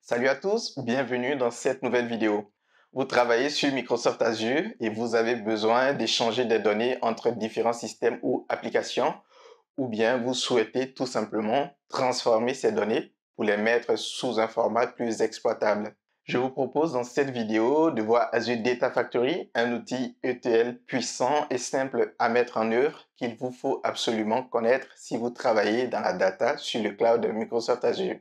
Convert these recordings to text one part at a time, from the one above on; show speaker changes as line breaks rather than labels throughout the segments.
Salut à tous, bienvenue dans cette nouvelle vidéo. Vous travaillez sur Microsoft Azure et vous avez besoin d'échanger des données entre différents systèmes ou applications, ou bien vous souhaitez tout simplement transformer ces données pour les mettre sous un format plus exploitable. Je vous propose dans cette vidéo de voir Azure Data Factory, un outil ETL puissant et simple à mettre en œuvre qu'il vous faut absolument connaître si vous travaillez dans la data sur le cloud de Microsoft Azure.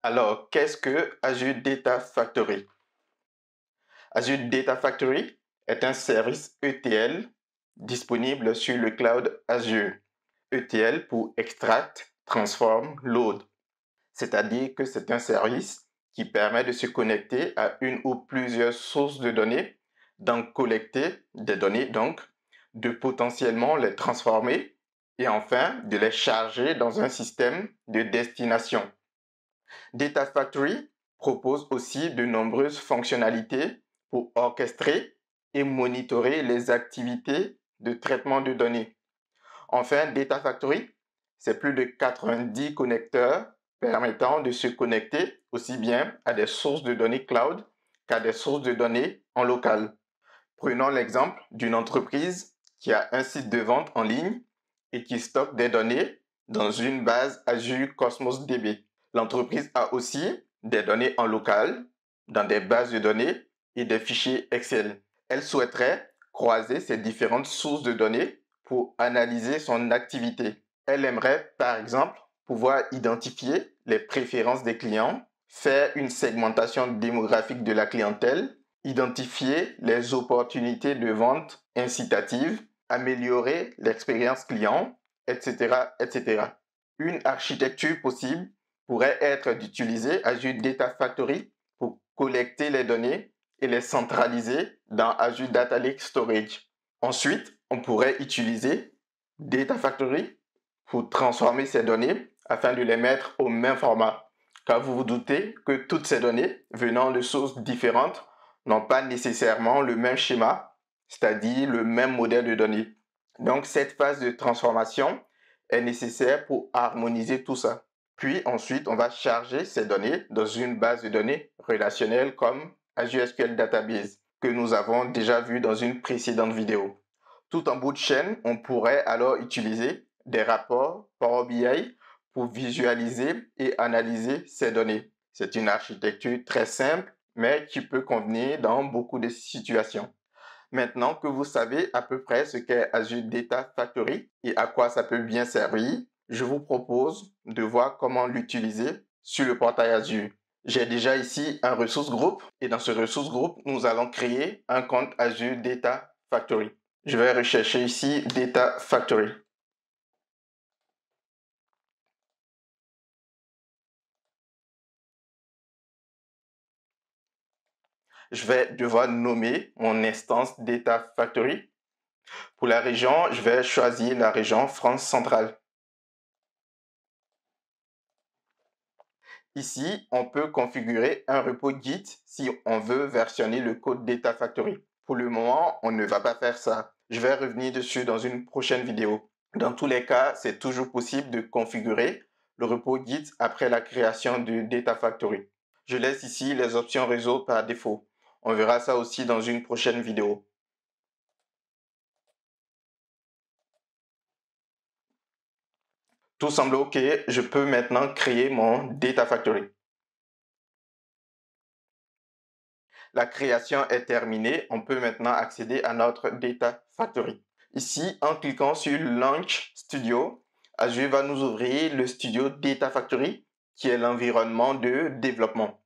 Alors, qu'est-ce que Azure Data Factory? Azure Data Factory est un service ETL disponible sur le cloud Azure. ETL pour Extract, Transform, Load. C'est-à-dire que c'est un service qui permet de se connecter à une ou plusieurs sources de données, d'en collecter des données donc, de potentiellement les transformer et enfin de les charger dans un système de destination. Data Factory propose aussi de nombreuses fonctionnalités pour orchestrer et monitorer les activités de traitement de données. Enfin, Data Factory, c'est plus de 90 connecteurs permettant de se connecter aussi bien à des sources de données cloud qu'à des sources de données en local. Prenons l'exemple d'une entreprise qui a un site de vente en ligne et qui stocke des données dans une base Azure Cosmos DB. L'entreprise a aussi des données en local, dans des bases de données et des fichiers Excel. Elle souhaiterait croiser ces différentes sources de données pour analyser son activité. Elle aimerait, par exemple, pouvoir identifier les préférences des clients, faire une segmentation démographique de la clientèle, identifier les opportunités de vente incitatives, améliorer l'expérience client, etc., etc. Une architecture possible pourrait être d'utiliser Azure Data Factory pour collecter les données et les centraliser dans Azure Data Lake Storage. Ensuite, on pourrait utiliser Data Factory pour transformer ces données afin de les mettre au même format. Car vous vous doutez que toutes ces données venant de sources différentes n'ont pas nécessairement le même schéma, c'est-à-dire le même modèle de données. Donc cette phase de transformation est nécessaire pour harmoniser tout ça. Puis ensuite, on va charger ces données dans une base de données relationnelle comme Azure SQL Database, que nous avons déjà vu dans une précédente vidéo. Tout en bout de chaîne, on pourrait alors utiliser des rapports Power BI pour visualiser et analyser ces données. C'est une architecture très simple, mais qui peut convenir dans beaucoup de situations. Maintenant que vous savez à peu près ce qu'est Azure Data Factory et à quoi ça peut bien servir, je vous propose de voir comment l'utiliser sur le portail Azure. J'ai déjà ici un ressource group et dans ce ressource group, nous allons créer un compte Azure Data Factory. Je vais rechercher ici Data Factory. Je vais devoir nommer mon instance Data Factory. Pour la région, je vais choisir la région France centrale. Ici, on peut configurer un repos Git si on veut versionner le code Data Factory. Pour le moment, on ne va pas faire ça. Je vais revenir dessus dans une prochaine vidéo. Dans tous les cas, c'est toujours possible de configurer le repos Git après la création du Data Factory. Je laisse ici les options réseau par défaut. On verra ça aussi dans une prochaine vidéo. Tout semble OK, je peux maintenant créer mon Data Factory. La création est terminée, on peut maintenant accéder à notre Data Factory. Ici, en cliquant sur Launch Studio, Azure va nous ouvrir le studio Data Factory, qui est l'environnement de développement.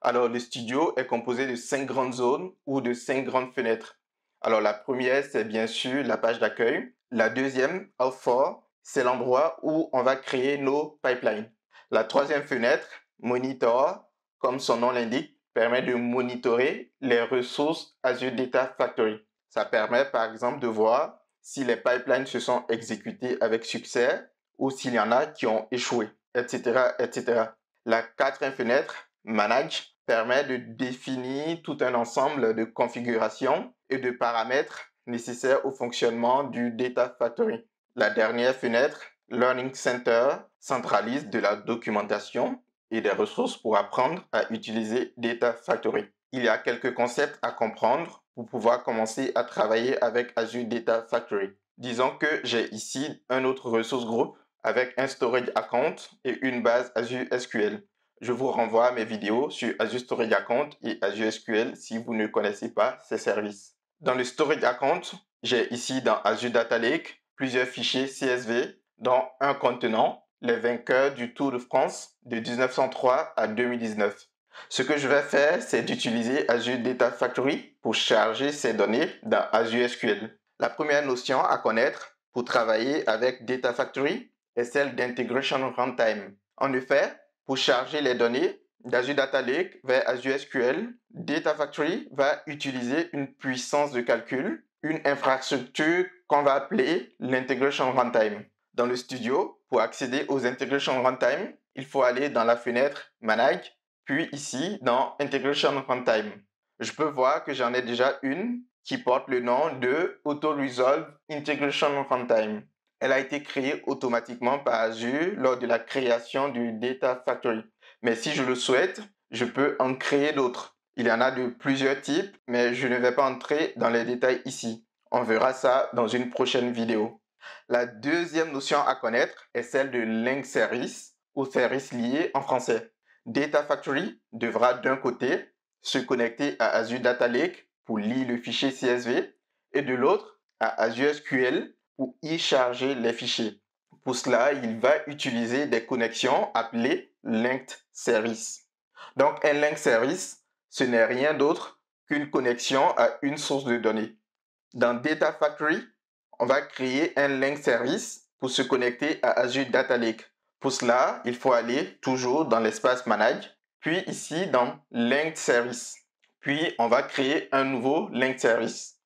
Alors, le studio est composé de 5 grandes zones ou de 5 grandes fenêtres. Alors, la première, c'est bien sûr la page d'accueil. La deuxième, All4, c'est l'endroit où on va créer nos pipelines. La troisième fenêtre, Monitor, comme son nom l'indique, permet de monitorer les ressources Azure Data Factory. Ça permet par exemple de voir si les pipelines se sont exécutés avec succès ou s'il y en a qui ont échoué, etc., etc. La quatrième fenêtre, Manage, permet de définir tout un ensemble de configurations et de paramètres nécessaires au fonctionnement du Data Factory. La dernière fenêtre, Learning Center, centralise de la documentation et des ressources pour apprendre à utiliser Data Factory. Il y a quelques concepts à comprendre pour pouvoir commencer à travailler avec Azure Data Factory. Disons que j'ai ici un autre ressource group avec un storage account et une base Azure SQL. Je vous renvoie à mes vidéos sur Azure Storage Account et Azure SQL si vous ne connaissez pas ces services. Dans le Storage Account, j'ai ici dans Azure Data Lake plusieurs fichiers CSV, dont un contenant les vainqueurs du Tour de France de 1903 à 2019. Ce que je vais faire, c'est d'utiliser Azure Data Factory pour charger ces données dans Azure SQL. La première notion à connaître pour travailler avec Data Factory est celle d'Integration Runtime. En effet, pour charger les données d'Azure Data Lake vers Azure SQL, Data Factory va utiliser une puissance de calcul, une infrastructure qu'on va appeler l'Integration Runtime. Dans le studio, pour accéder aux Integration Runtime, il faut aller dans la fenêtre Manage, puis ici dans Integration Runtime. Je peux voir que j'en ai déjà une qui porte le nom de Auto-Resolve Integration Runtime. Elle a été créée automatiquement par Azure lors de la création du Data Factory. Mais si je le souhaite, je peux en créer d'autres. Il y en a de plusieurs types, mais je ne vais pas entrer dans les détails ici. On verra ça dans une prochaine vidéo. La deuxième notion à connaître est celle de Link Service ou service lié en français. Data Factory devra d'un côté se connecter à Azure Data Lake pour lire le fichier CSV et de l'autre à Azure SQL pour y charger les fichiers. Pour cela, il va utiliser des connexions appelées Linked Service. Donc, un Linked Service, ce n'est rien d'autre qu'une connexion à une source de données. Dans Data Factory, on va créer un Linked Service pour se connecter à Azure Data Lake. Pour cela, il faut aller toujours dans l'espace Manage, puis ici dans Linked Service. Puis, on va créer un nouveau Linked Service.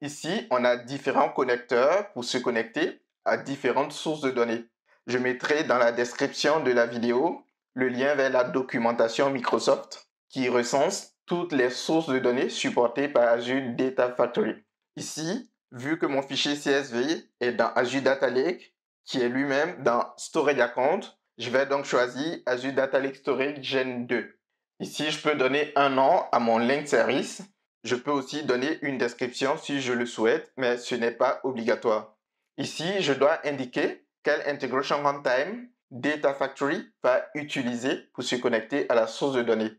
Ici, on a différents connecteurs pour se connecter à différentes sources de données. Je mettrai dans la description de la vidéo le lien vers la documentation Microsoft qui recense toutes les sources de données supportées par Azure Data Factory. Ici, vu que mon fichier CSV est dans Azure Data Lake, qui est lui-même dans Storage Account, je vais donc choisir Azure Data Lake Storage Gen 2. Ici, je peux donner un nom à mon Linked Service. Je peux aussi donner une description si je le souhaite, mais ce n'est pas obligatoire. Ici, je dois indiquer quelle Integration Runtime Data Factory va utiliser pour se connecter à la source de données.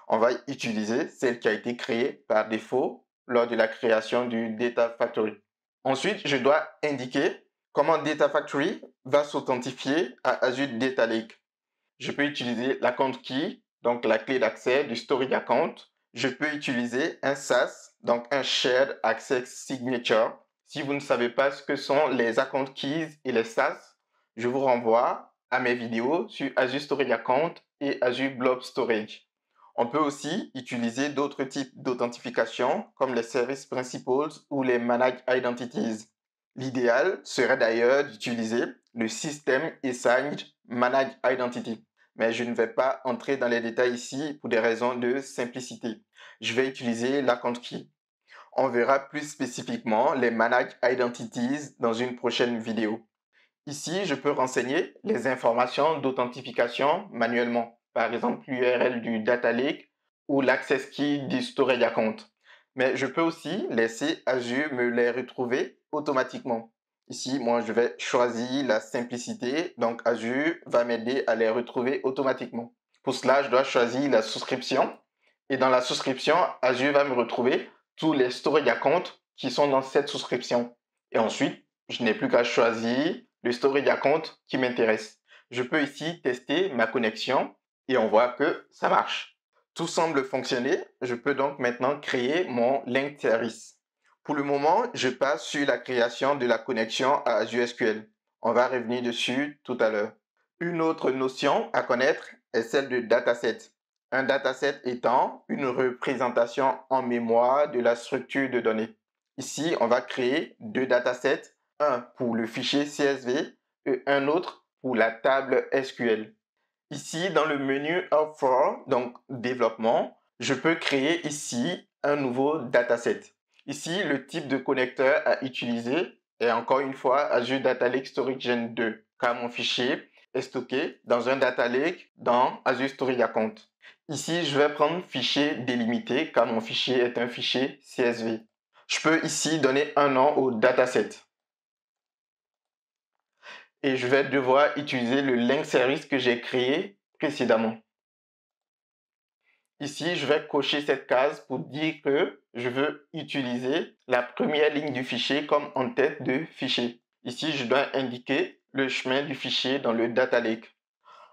On va utiliser celle qui a été créée par défaut lors de la création du Data Factory. Ensuite, je dois indiquer comment Data Factory va s'authentifier à Azure Data Lake. Je peux utiliser l'account key, donc la clé d'accès du storage account. Je peux utiliser un SAS, donc un Shared Access Signature. Si vous ne savez pas ce que sont les account keys et les SAS, je vous renvoie à mes vidéos sur Azure Storage Account et Azure Blob Storage. On peut aussi utiliser d'autres types d'authentification comme les Service Principals ou les Managed Identities. L'idéal serait d'ailleurs d'utiliser le System Assigned Managed Identity. Mais je ne vais pas entrer dans les détails ici pour des raisons de simplicité. Je vais utiliser l'account key. On verra plus spécifiquement les Managed Identities dans une prochaine vidéo. Ici, je peux renseigner les informations d'authentification manuellement, par exemple l'URL du Data Lake ou l'Access Key du Storage Account. Mais je peux aussi laisser Azure me les retrouver automatiquement. Ici, moi, je vais choisir la simplicité, donc Azure va m'aider à les retrouver automatiquement. Pour cela, je dois choisir la souscription et dans la souscription, Azure va me retrouver tous les storage accounts qui sont dans cette souscription. Et ensuite, je n'ai plus qu'à choisir le storage account qui m'intéresse. Je peux ici tester ma connexion et on voit que ça marche. Tout semble fonctionner. Je peux donc maintenant créer mon Linked Service. Pour le moment, je passe sur la création de la connexion à Azure SQL. On va revenir dessus tout à l'heure. Une autre notion à connaître est celle de dataset. Un dataset étant une représentation en mémoire de la structure de données. Ici, on va créer deux datasets, un pour le fichier CSV et un autre pour la table SQL. Ici, dans le menu Help, donc développement, je peux créer ici un nouveau dataset. Ici, le type de connecteur à utiliser est encore une fois Azure Data Lake Storage Gen 2, car mon fichier est stocké dans un data lake dans Azure Storage Account. Ici, je vais prendre fichier délimité car mon fichier est un fichier CSV. Je peux ici donner un nom au dataset. Et je vais devoir utiliser le link service que j'ai créé précédemment. Ici, je vais cocher cette case pour dire que je veux utiliser la première ligne du fichier comme en tête de fichier. Ici, je dois indiquer le chemin du fichier dans le data lake.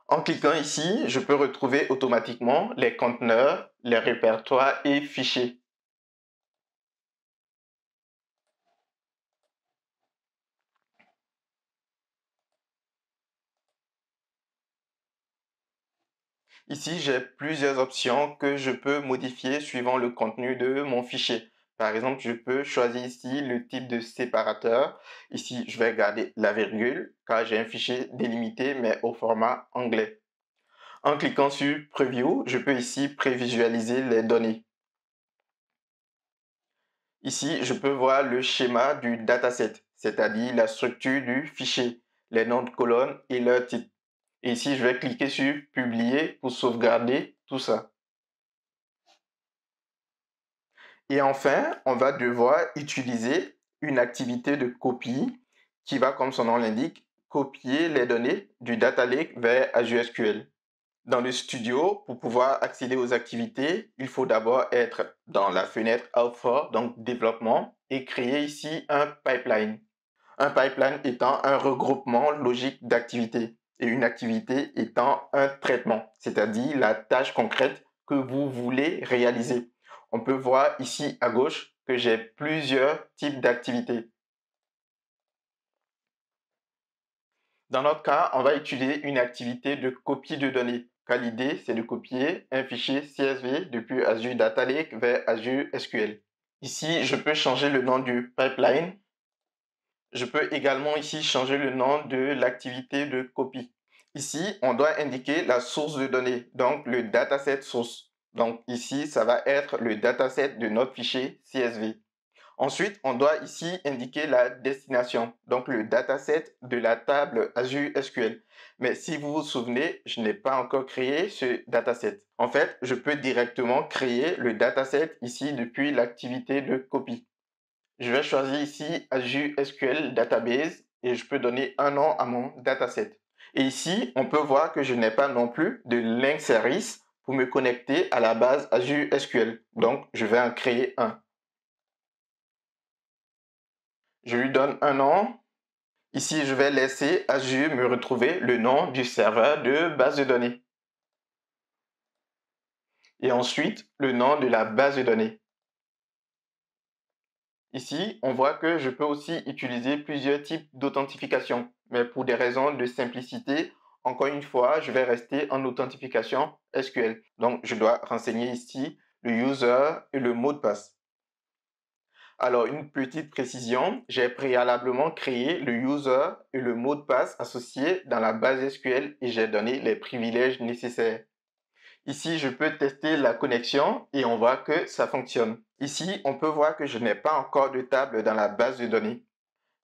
En cliquant ici, je peux retrouver automatiquement les conteneurs, les répertoires et fichiers. Ici, j'ai plusieurs options que je peux modifier suivant le contenu de mon fichier. Par exemple, je peux choisir ici le type de séparateur. Ici, je vais garder la virgule car j'ai un fichier délimité mais au format anglais. En cliquant sur Preview, je peux ici prévisualiser les données. Ici, je peux voir le schéma du dataset, c'est-à-dire la structure du fichier, les noms de colonnes et leur titre. Et ici, je vais cliquer sur Publier pour sauvegarder tout ça. Et enfin, on va devoir utiliser une activité de copie qui va, comme son nom l'indique, copier les données du data lake vers Azure SQL. Dans le studio, pour pouvoir accéder aux activités, il faut d'abord être dans la fenêtre Alpha, donc développement, et créer ici un pipeline. Un pipeline étant un regroupement logique d'activités et une activité étant un traitement, c'est-à-dire la tâche concrète que vous voulez réaliser. On peut voir ici à gauche que j'ai plusieurs types d'activités. Dans notre cas, on va utiliser une activité de copie de données, car l'idée, c'est de copier un fichier CSV depuis Azure Data Lake vers Azure SQL. Ici, je peux changer le nom du pipeline. Je peux également ici changer le nom de l'activité de copie. Ici, on doit indiquer la source de données, donc le dataset source. Donc ici, ça va être le dataset de notre fichier CSV. Ensuite, on doit ici indiquer la destination, donc le dataset de la table Azure SQL. Mais si vous vous souvenez, je n'ai pas encore créé ce dataset. En fait, je peux directement créer le dataset ici depuis l'activité de copie. Je vais choisir ici Azure SQL Database et je peux donner un nom à mon dataset. Et ici, on peut voir que je n'ai pas non plus de link service pour me connecter à la base Azure SQL. Donc, je vais en créer un. Je lui donne un nom. Ici, je vais laisser Azure me retrouver le nom du serveur de base de données. Et ensuite, le nom de la base de données. Ici, on voit que je peux aussi utiliser plusieurs types d'authentification. Mais pour des raisons de simplicité, encore une fois, je vais rester en authentification SQL. Donc, je dois renseigner ici le user et le mot de passe. Alors, une petite précision, j'ai préalablement créé le user et le mot de passe associés dans la base SQL et j'ai donné les privilèges nécessaires. Ici, je peux tester la connexion et on voit que ça fonctionne. Ici, on peut voir que je n'ai pas encore de table dans la base de données.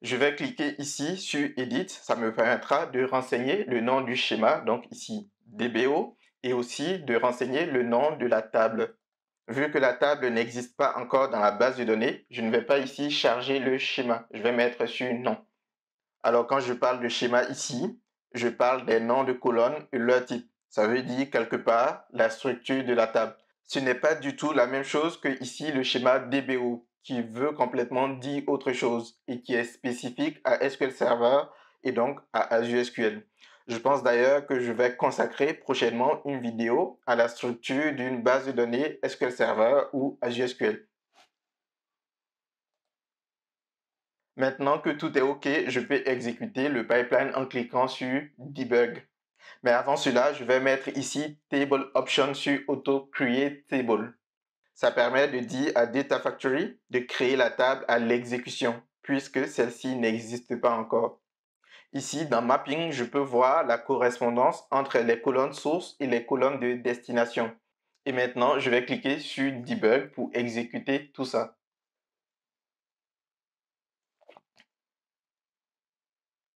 Je vais cliquer ici sur Edit, ça me permettra de renseigner le nom du schéma, donc ici DBO, et aussi de renseigner le nom de la table. Vu que la table n'existe pas encore dans la base de données, je ne vais pas ici charger le schéma. Je vais mettre sur non. Alors quand je parle de schéma ici, je parle des noms de colonnes et leur type. Ça veut dire quelque part la structure de la table. Ce n'est pas du tout la même chose que ici le schéma DBO qui veut complètement dire autre chose et qui est spécifique à SQL Server et donc à Azure SQL. Je pense d'ailleurs que je vais consacrer prochainement une vidéo à la structure d'une base de données SQL Server ou Azure SQL. Maintenant que tout est OK, je peux exécuter le pipeline en cliquant sur Debug. Mais avant cela, je vais mettre ici Table Option sur Auto Create Table. Ça permet de dire à Data Factory de créer la table à l'exécution, puisque celle-ci n'existe pas encore. Ici, dans Mapping, je peux voir la correspondance entre les colonnes source et les colonnes de destination. Et maintenant, je vais cliquer sur Debug pour exécuter tout ça.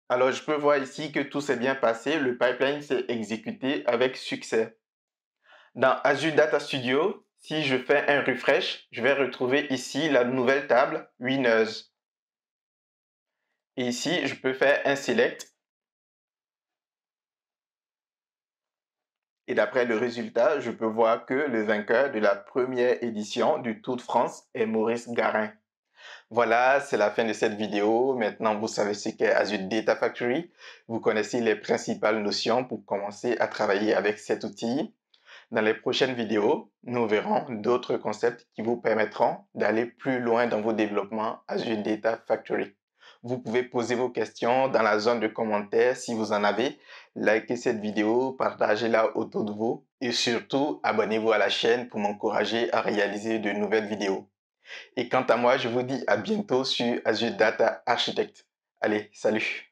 Alors, je peux voir ici que tout s'est bien passé. Le pipeline s'est exécuté avec succès. Dans Azure Data Studio, si je fais un refresh, je vais retrouver ici la nouvelle table Winners. Et ici, je peux faire un select. Et d'après le résultat, je peux voir que le vainqueur de la première édition du Tour de France est Maurice Garin. Voilà, c'est la fin de cette vidéo. Maintenant, vous savez ce qu'est Azure Data Factory. Vous connaissez les principales notions pour commencer à travailler avec cet outil. Dans les prochaines vidéos, nous verrons d'autres concepts qui vous permettront d'aller plus loin dans vos développements Azure Data Factory. Vous pouvez poser vos questions dans la zone de commentaires si vous en avez. Likez cette vidéo, partagez-la autour de vous et surtout, abonnez-vous à la chaîne pour m'encourager à réaliser de nouvelles vidéos. Et quant à moi, je vous dis à bientôt sur Azure Data Architect. Allez, salut!